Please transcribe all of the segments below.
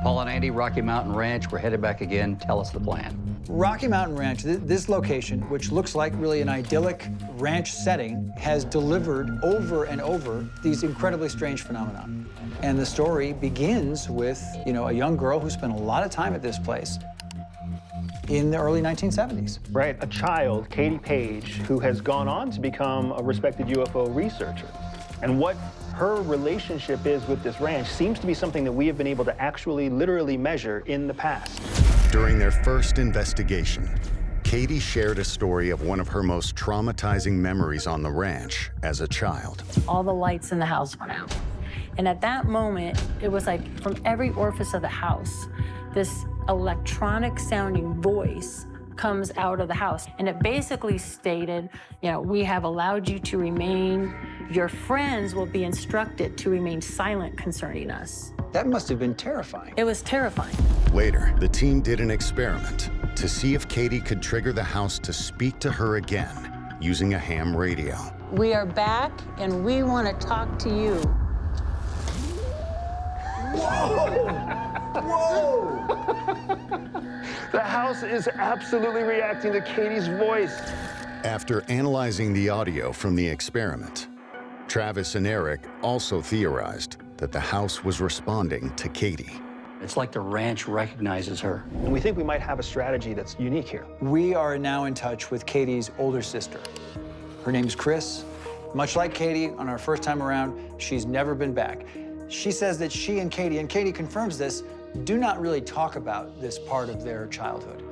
Paul and Andy, Rocky Mountain Ranch, we're headed back again. Tell us the plan. Rocky Mountain Ranch, this location, which looks like really an idyllic ranch setting, has delivered over and over these incredibly strange phenomena. And the story begins with, a young girl who spent a lot of time at this place in the early 1970s. Right, a child, Katie Page, who has gone on to become a respected UFO researcher. And what her relationship is with this ranch seems to be something that we have been able to actually literally measure in the past. During their first investigation, Katie shared a story of one of her most traumatizing memories on the ranch as a child. All the lights in the house went out. And at that moment, it was like from every orifice of the house, this electronic sounding voice comes out of the house. And it basically stated, we have allowed you to remain. Your friends will be instructed to remain silent concerning us. That must have been terrifying. It was terrifying. Later, the team did an experiment to see if Katie could trigger the house to speak to her again using a ham radio. We are back, and we want to talk to you. Whoa! The house is absolutely reacting to Katie's voice. After analyzing the audio from the experiment, Travis and Erik also theorized that the house was responding to Katie. It's like the ranch recognizes her. And we think we might have a strategy that's unique here. We are now in touch with Katie's older sister. Her name's Chris. Much like Katie, on our first time around, she's never been back. She says that she and Katie confirms this, do not really talk about this part of their childhood.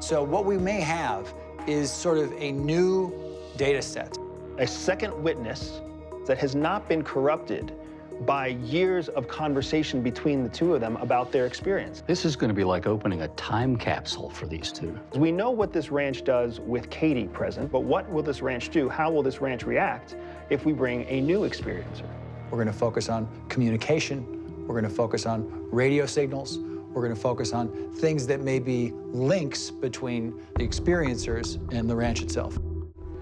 So what we may have is sort of a new data set. A second witness that has not been corrupted by years of conversation between the two of them about their experience. This is going to be like opening a time capsule for these two. We know what this ranch does with Katie present, but what will this ranch do? How will this ranch react if we bring a new experiencer? We're going to focus on communication. We're going to focus on radio signals. We're going to focus on things that may be links between the experiencers and the ranch itself.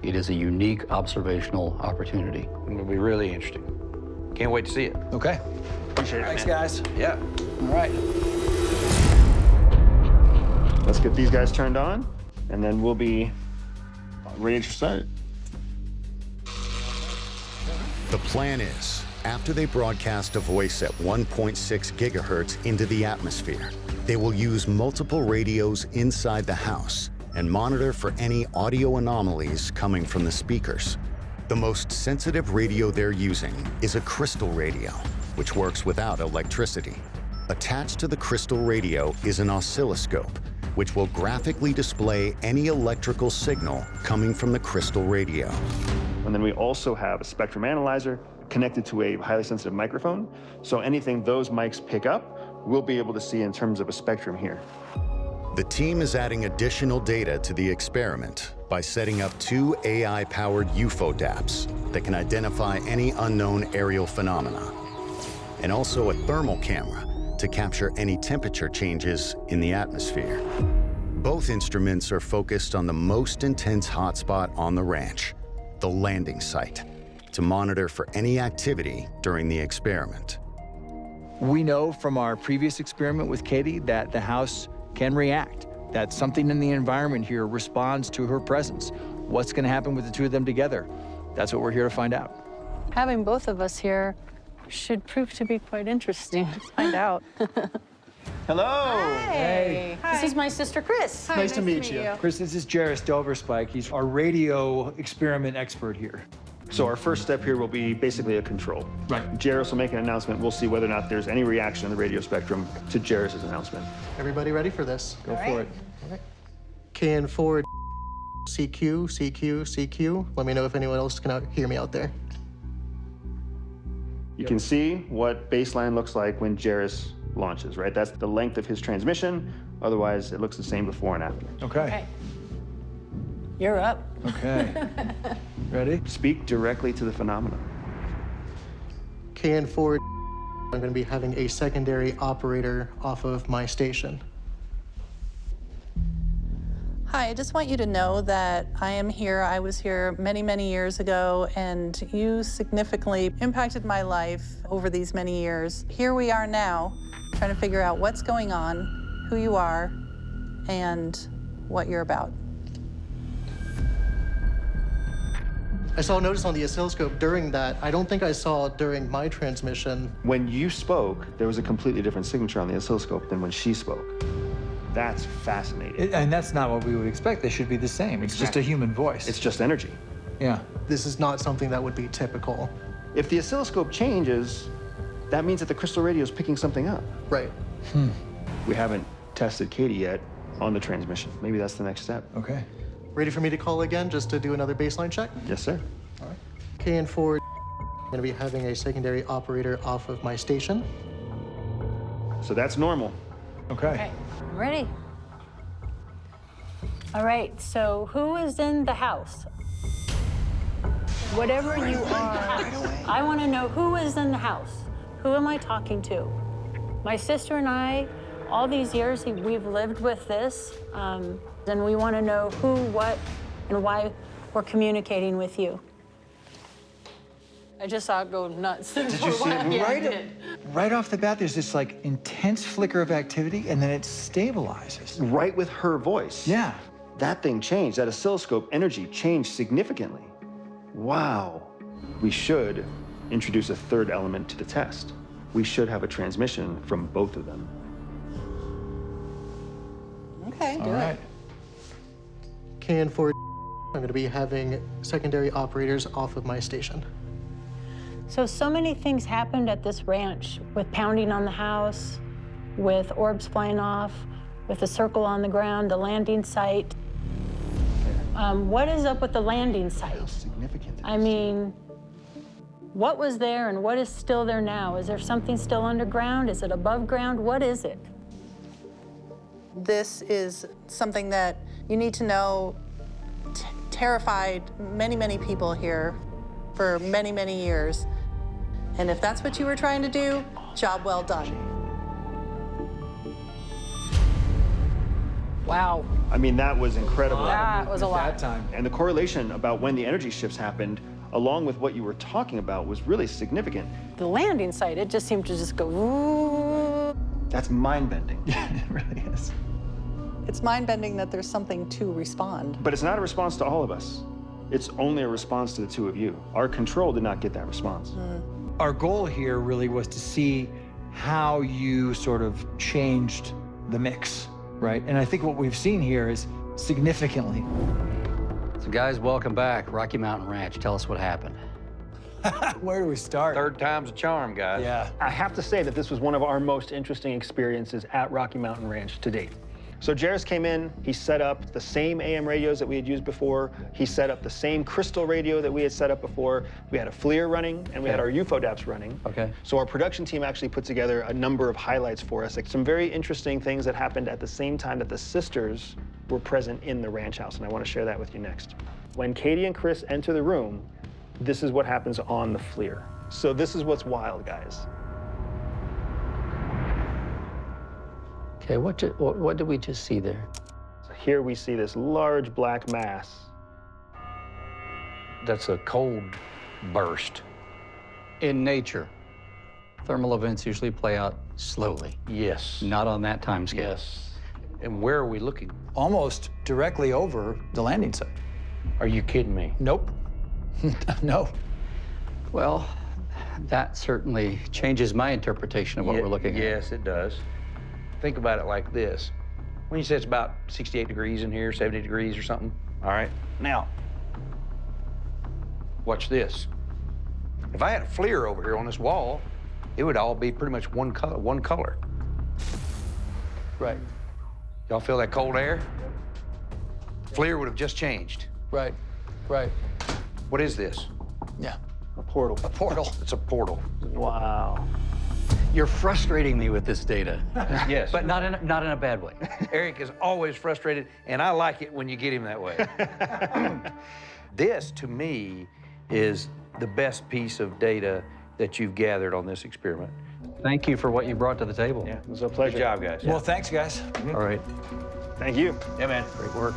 It is a unique observational opportunity. It'll be really interesting. Can't wait to see it. Okay. Appreciate it, Thanks, man. guys. Yeah. All right. Let's get these guys turned on, and then we'll be ready to start. The plan is, after they broadcast a voice at 1.6 gigahertz into the atmosphere, they will use multiple radios inside the house and monitor for any audio anomalies coming from the speakers. The most sensitive radio they're using is a crystal radio, which works without electricity. Attached to the crystal radio is an oscilloscope, which will graphically display any electrical signal coming from the crystal radio. And then we also have a spectrum analyzer connected to a highly sensitive microphone. So anything those mics pick up, we'll be able to see in terms of a spectrum here. The team is adding additional data to the experiment by setting up 2 AI-powered UFO DAPs that can identify any unknown aerial phenomena, and also a thermal camera to capture any temperature changes in the atmosphere. Both instruments are focused on the most intense hotspot on the ranch, the landing site, to monitor for any activity during the experiment. We know from our previous experiment with Katie that the house can react, that something in the environment here responds to her presence. What's going to happen with the two of them together? That's what we're here to find out. Having both of us here should prove to be quite interesting. Let's find out. Hello. Hey. This is my sister, Chris. Hi, nice to meet you. Chris, this is Jairus Doverspike. He's our radio experiment expert here. So our first step here will be basically a control. Right. Jairus will make an announcement. We'll see whether or not there's any reaction in the radio spectrum to Jairus' announcement. Everybody ready for this? Go for it. Can forward CQ, CQ, CQ. Let me know if anyone else can hear me out there. You can see what baseline looks like when Jairus launches, right? That's the length of his transmission. Otherwise, it looks the same before and after. Okay. You're up. Okay. Ready? Speak directly to the phenomenon. Can forward. I'm going to be having a secondary operator off of my station. Hi, I just want you to know that I am here. I was here many, many years ago, and you significantly impacted my life over these many years. Here we are now, trying to figure out what's going on, who you are, and what you're about. I saw a notice on the oscilloscope during that. I don't think I saw it during my transmission. When you spoke, there was a completely different signature on the oscilloscope than when she spoke. That's fascinating. And that's not what we would expect. They should be the same. It's just a human voice. It's just energy. Yeah. This is not something that would be typical. If the oscilloscope changes, that means that the crystal radio is picking something up. Right. We haven't tested Katie yet on the transmission. Maybe that's the next step. Okay. Ready for me to call again just to do another baseline check? Yes, sir. All right. KN4, I'm going to be having a secondary operator off of my station. So that's normal. Okay. I'm ready. All right, so who is in the house? Whatever you are, I want to know who is in the house. Who am I talking to? My sister and I, all these years, we've lived with this, and we want to know who, what, and why we're communicating with you. I just saw it go nuts. Did you see it? Right off the bat, there's this like intense flicker of activity, and then it stabilizes. Right with her voice. Yeah. That thing changed. That oscilloscope energy changed significantly. Wow. We should introduce a third element to the test. We should have a transmission from both of them. Okay, do All right. it. KN4, I'm going to be having secondary operators off of my station. So many things happened at this ranch with pounding on the house, with orbs flying off, with a circle on the ground, the landing site. What is up with the landing site? How significant it I is. mean, what was there and what is still there now? Is there something still underground? Is it above ground? What is it? This is something that you need to know terrified many, many people here for many, many years. And if that's what you were trying to do, job well done. Wow, I mean, that was incredible. that was a lot. That time. And the correlation about when the energy shifts happened, along with what you were talking about, was really significant. The landing site, it just seemed to just go, ooh. That's mind-bending. It really is. It's mind-bending that there's something to respond. But it's not a response to all of us. It's only a response to the two of you. Our control did not get that response. Our goal here really was to see how you sort of changed the mix, right? And I think what we've seen here is significantly. So guys, welcome back. Rocky Mountain Ranch. Tell us what happened. Where do we start? Third time's a charm, guys. Yeah. I have to say that this was one of our most interesting experiences at Rocky Mountain Ranch to date. So Jairus came in, he set up the same AM radios that we had used before. He set up the same crystal radio that we had set up before. We had a FLIR running, and we had our UFODAPs running. Okay. So our production team actually put together a number of highlights for us, like some very interesting things that happened at the same time that the sisters were present in the ranch house, and I want to share that with you next. When Katie and Chris enter the room, this is what happens on the FLIR. So this is what's wild, guys. Okay, what did we just see there? So here we see this large black mass. That's a cold burst. In nature, thermal events usually play out slowly, Yes. not on that time scale. Yes. And where are we looking? Almost directly over the landing site. Are you kidding me? Nope. No. Well, that certainly changes my interpretation of what we're looking at. Yes, it does. Think about it like this. When you say it's about 68 degrees in here, 70 degrees or something, all right? Now, watch this. If I had a FLIR over here on this wall, it would all be pretty much one color. Right. Y'all feel that cold air? FLIR would have just changed. Right. Right. What is this? Yeah. A portal. A portal. It's a portal. Wow. You're frustrating me with this data. Yes. But not in a bad way. Eric is always frustrated, and I like it when you get him that way. This, to me, is the best piece of data that you've gathered on this experiment. Thank you for what you brought to the table. Yeah, it was a pleasure. Good job, guys. Well, thanks, guys. All right. Thank you. Yeah, man. Great work.